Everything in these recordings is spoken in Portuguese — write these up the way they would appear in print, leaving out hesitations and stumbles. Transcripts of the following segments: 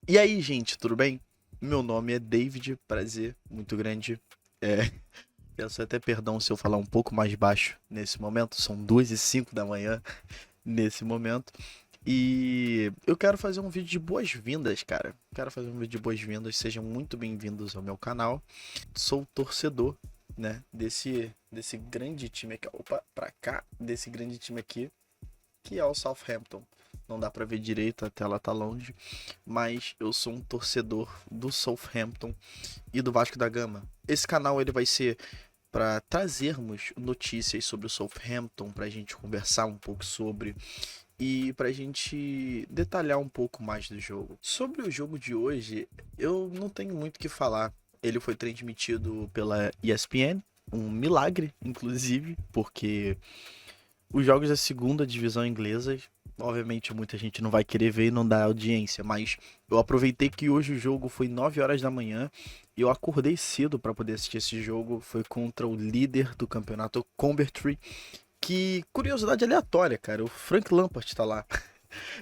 E aí, gente, tudo bem? Meu nome é David, prazer, muito grande. É, peço até perdão se eu falar um pouco mais baixo nesse momento, são 2h05 da manhã nesse momento. E eu quero fazer um vídeo de boas-vindas, cara. Quero fazer um vídeo de boas-vindas, sejam muito bem-vindos ao meu canal. Sou torcedor, né, desse grande time aqui. Opa, pra cá, desse grande time aqui, que é o Southampton. Não dá pra ver direito, a tela tá longe, mas eu sou um torcedor do Southampton e do Vasco da Gama. Esse canal ele vai ser para trazermos notícias sobre o Southampton, para a gente conversar um pouco sobre e para a gente detalhar um pouco mais do jogo. Sobre o jogo de hoje, eu não tenho muito o que falar. Ele foi transmitido pela ESPN, um milagre, inclusive, porque os jogos da segunda divisão inglesa, obviamente muita gente não vai querer ver e não dá audiência, mas eu aproveitei que hoje o jogo foi 9 horas da manhã e eu acordei cedo para poder assistir esse jogo. Foi contra o líder do campeonato, Coventry. Que curiosidade aleatória, cara, o Frank Lampard tá lá.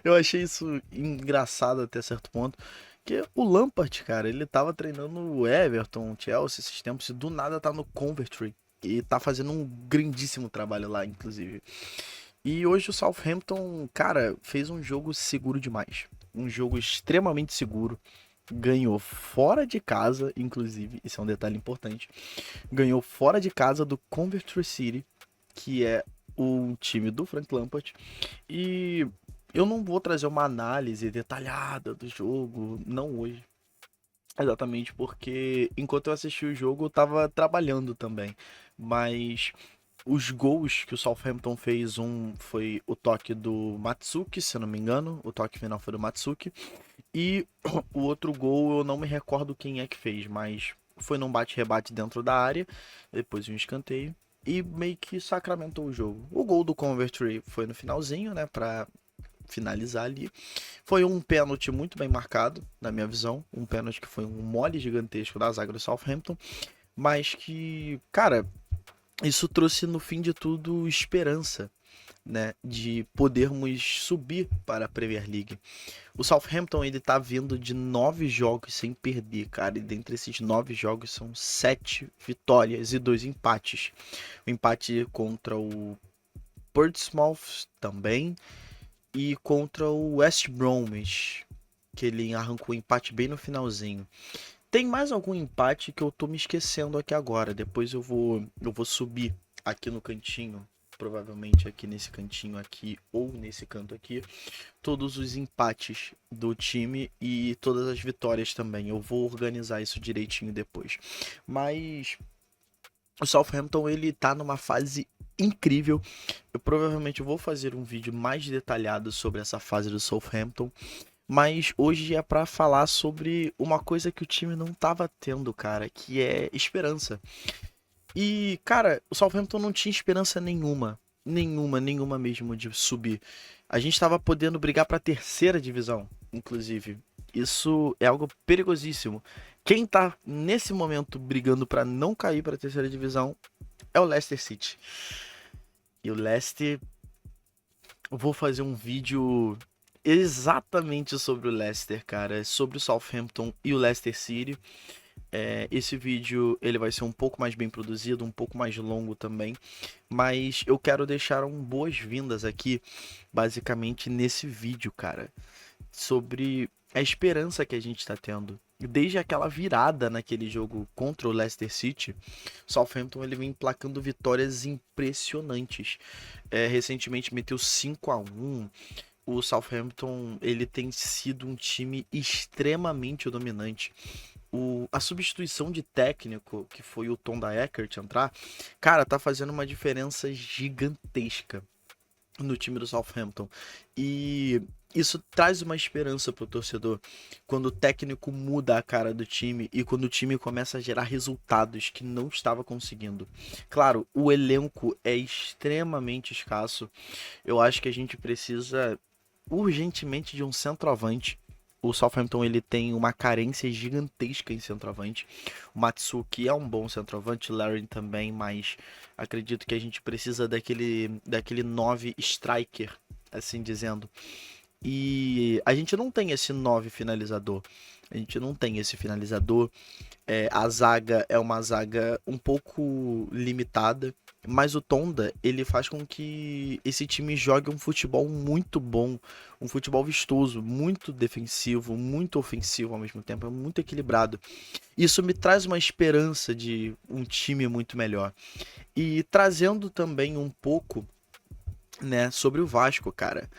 Eu achei isso engraçado até certo ponto. Que o Lampard, cara, ele tava treinando o Everton, o Chelsea esses tempos e do nada tá no Coventry. E tá fazendo um grandíssimo trabalho lá, inclusive. E hoje o Southampton, cara, fez um jogo seguro demais. Um jogo extremamente seguro. Ganhou fora de casa, inclusive, isso é um detalhe importante. Ganhou fora de casa do Coventry City, que é o time do Frank Lampard. E eu não vou trazer uma análise detalhada do jogo, não hoje. Exatamente porque enquanto eu assisti o jogo eu tava trabalhando também. Mas os gols que o Southampton fez, um foi o toque do Matsuki, se eu não me engano. O toque final foi do Matsuki. E o outro gol eu não me recordo quem é que fez, mas foi num bate-rebate dentro da área. Depois um escanteio. E meio que sacramentou o jogo. O gol do Coventry foi no finalzinho, né? Pra finalizar ali. Foi um pênalti muito bem marcado, na minha visão. Um pênalti que foi um mole gigantesco da zaga do Southampton. Mas que, cara, isso trouxe no fim de tudo esperança, né, de podermos subir para a Premier League. O Southampton ele tá vindo de 9 jogos sem perder, cara, e dentre esses 9 jogos são 7 vitórias e 2 empates. O empate contra o Portsmouth também e contra o West Bromwich, que ele arrancou o empate bem no finalzinho. Tem mais algum empate que eu tô me esquecendo aqui agora. Depois eu vou subir aqui no cantinho, provavelmente aqui nesse cantinho aqui ou nesse canto aqui, todos os empates do time e todas as vitórias também. Eu vou organizar isso direitinho depois. Mas o Southampton ele tá numa fase incrível. Eu provavelmente vou fazer um vídeo mais detalhado sobre essa fase do Southampton. Mas hoje é pra falar sobre uma coisa que o time não tava tendo, cara, que é esperança. E, cara, o Southampton não tinha esperança nenhuma. Nenhuma mesmo de subir. A gente tava podendo brigar pra terceira divisão, inclusive. Isso é algo perigosíssimo. Quem tá nesse momento brigando pra não cair pra terceira divisão é o Leicester City. E o Leicester, eu vou fazer um vídeo exatamente sobre o Leicester, cara, sobre o Southampton e o Leicester City. Esse vídeo ele vai ser um pouco mais bem produzido, um pouco mais longo também, mas eu quero deixar boas-vindas aqui, basicamente nesse vídeo, cara, sobre a esperança que a gente tá tendo. Desde aquela virada naquele jogo contra o Leicester City, o Southampton ele vem emplacando vitórias impressionantes. Recentemente meteu 5-1. O Southampton ele tem sido um time extremamente dominante. A substituição de técnico, que foi o Tom da Eckert entrar, cara, tá fazendo uma diferença gigantesca no time do Southampton. E isso traz uma esperança pro torcedor quando o técnico muda a cara do time e quando o time começa a gerar resultados que não estava conseguindo. Claro, o elenco é extremamente escasso. Eu acho que a gente precisa urgentemente de um centroavante. O Southampton ele tem uma carência gigantesca em centroavante. O Matsuki é um bom centroavante, o Larry também, mas acredito que a gente precisa daquele 9 striker, assim dizendo. E a gente não tem esse 9 finalizador. A gente não tem esse finalizador. A zaga é uma zaga um pouco limitada, mas o Tonda, ele faz com que esse time jogue um futebol muito bom, um futebol vistoso, muito defensivo, muito ofensivo ao mesmo tempo, é muito equilibrado. Isso me traz uma esperança de um time muito melhor. E trazendo também um pouco, né, sobre o Vasco, cara.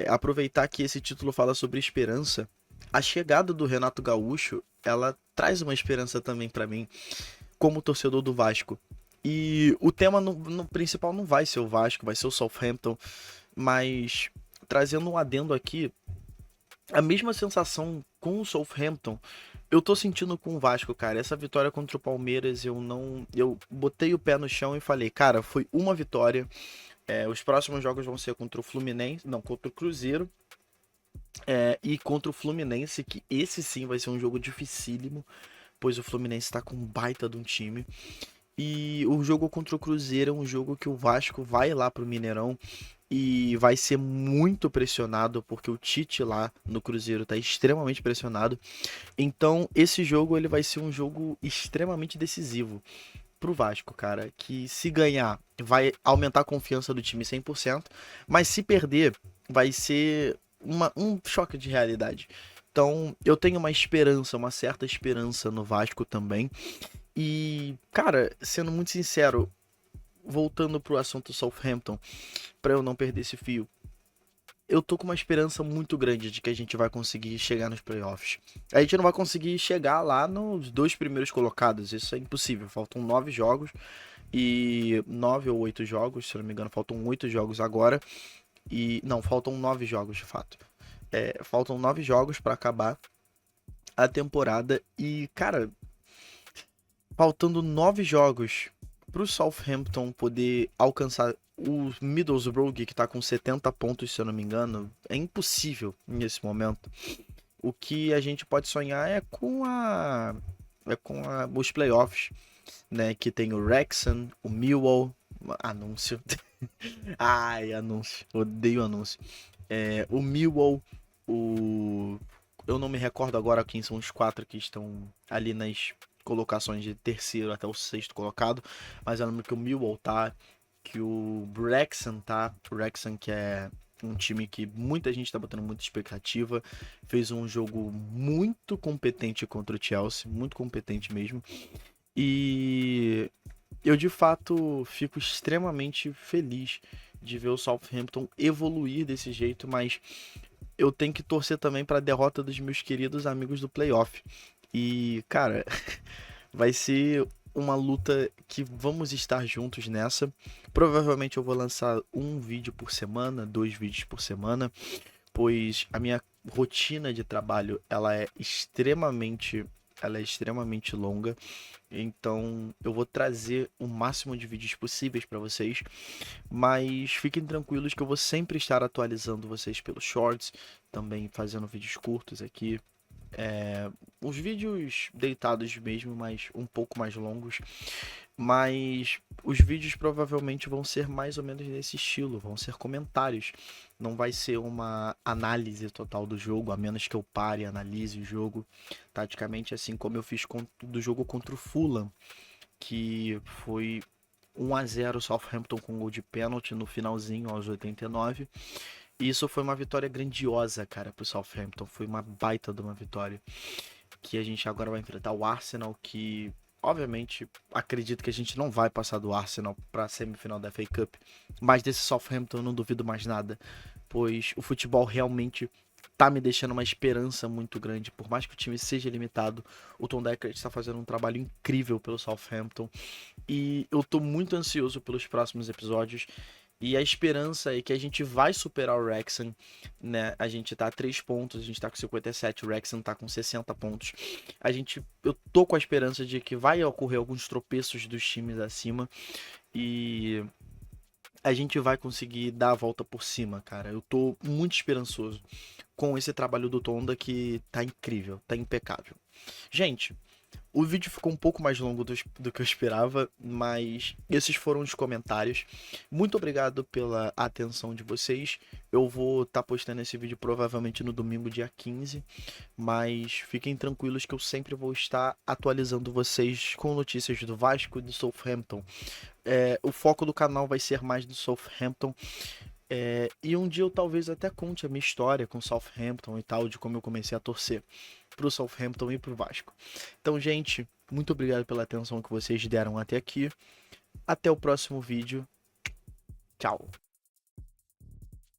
Aproveitar que esse título fala sobre esperança. A chegada do Renato Gaúcho, ela traz uma esperança também pra mim, como torcedor do Vasco. E o tema no principal não vai ser o Vasco, vai ser o Southampton, mas trazendo um adendo aqui, a mesma sensação com o Southampton, eu tô sentindo com o Vasco, cara. Essa vitória contra o Palmeiras, eu botei o pé no chão e falei, cara, foi uma vitória. Os próximos jogos vão ser contra o Fluminense, não, contra o Cruzeiro, e contra o Fluminense, que esse sim vai ser um jogo dificílimo, pois o Fluminense tá com um baita de um time. E o jogo contra o Cruzeiro é um jogo que o Vasco vai lá pro Mineirão e vai ser muito pressionado, porque o Tite lá no Cruzeiro tá extremamente pressionado. Então, esse jogo ele vai ser um jogo extremamente decisivo pro Vasco, cara, que se ganhar vai aumentar a confiança do time 100%, mas se perder vai ser um choque de realidade. Então, eu tenho uma esperança, uma certa esperança no Vasco também. E, cara, sendo muito sincero, voltando pro assunto Southampton, pra eu não perder esse fio, eu tô com uma esperança muito grande de que a gente vai conseguir chegar nos playoffs. A gente não vai conseguir chegar lá nos dois primeiros colocados, isso é impossível. Faltam 9 jogos e 9 ou 8 jogos, se eu não me engano, faltam 8 jogos agora. E não, faltam 9 jogos de fato. Faltam 9 jogos pra acabar a temporada e, cara, faltando 9 jogos pro Southampton poder alcançar o Middlesbrough, que tá com 70 pontos, se eu não me engano, é impossível nesse momento. O que a gente pode sonhar é com os playoffs, né? Que tem o Wrexham, o Millwall, anúncio. Ai, anúncio. Odeio anúncio. O Millwall, o. Eu não me recordo agora quem são os 4 que estão ali nas colocações de terceiro até o sexto colocado, mas eu lembro que o Millwall tá, que o Wrexham tá, o Wrexham que é um time que muita gente tá botando muita expectativa, fez um jogo muito competente contra o Chelsea, muito competente mesmo, e eu de fato fico extremamente feliz de ver o Southampton evoluir desse jeito, mas eu tenho que torcer também para a derrota dos meus queridos amigos do playoff. E, cara, vai ser uma luta que vamos estar juntos nessa. Provavelmente eu vou lançar um vídeo por semana, 2 vídeos por semana, pois a minha rotina de trabalho ela é extremamente longa. Então eu vou trazer o máximo de vídeos possíveis para vocês, mas fiquem tranquilos que eu vou sempre estar atualizando vocês pelos shorts, também fazendo vídeos curtos aqui. Os vídeos deitados mesmo, mas um pouco mais longos. Mas os vídeos provavelmente vão ser mais ou menos nesse estilo, vão ser comentários. Não vai ser uma análise total do jogo, a menos que eu pare e analise o jogo taticamente, assim como eu fiz do jogo contra o Fulham, que foi 1-0 Southampton com gol de pênalti no finalzinho, aos 89. E isso foi uma vitória grandiosa, cara, pro Southampton. Foi uma baita de uma vitória. Que a gente agora vai enfrentar o Arsenal, que obviamente acredito que a gente não vai passar do Arsenal para a semifinal da FA Cup, mas desse Southampton eu não duvido mais nada, pois o futebol realmente tá me deixando uma esperança muito grande. Por mais que o time seja limitado, o Tom Decker está fazendo um trabalho incrível pelo Southampton e eu tô muito ansioso pelos próximos episódios. E a esperança é que a gente vai superar o Wrexham, né? A gente tá a 3 pontos, a gente tá com 57, o Wrexham tá com 60 pontos. Eu tô com a esperança de que vai ocorrer alguns tropeços dos times acima e a gente vai conseguir dar a volta por cima, cara. Eu tô muito esperançoso com esse trabalho do Tonda que tá incrível, tá impecável. Gente, O vídeo ficou um pouco mais longo do que eu esperava, mas esses foram os comentários. Muito obrigado pela atenção de vocês. Eu vou estar postando esse vídeo provavelmente no domingo, dia 15, mas fiquem tranquilos que eu sempre vou estar atualizando vocês com notícias do Vasco e do Southampton. O foco do canal vai ser mais do Southampton. E um dia eu talvez até conte a minha história com o Southampton e tal, de como eu comecei a torcer pro Southampton e pro Vasco. Então, gente, muito obrigado pela atenção que vocês deram até aqui. Até o próximo vídeo. Tchau.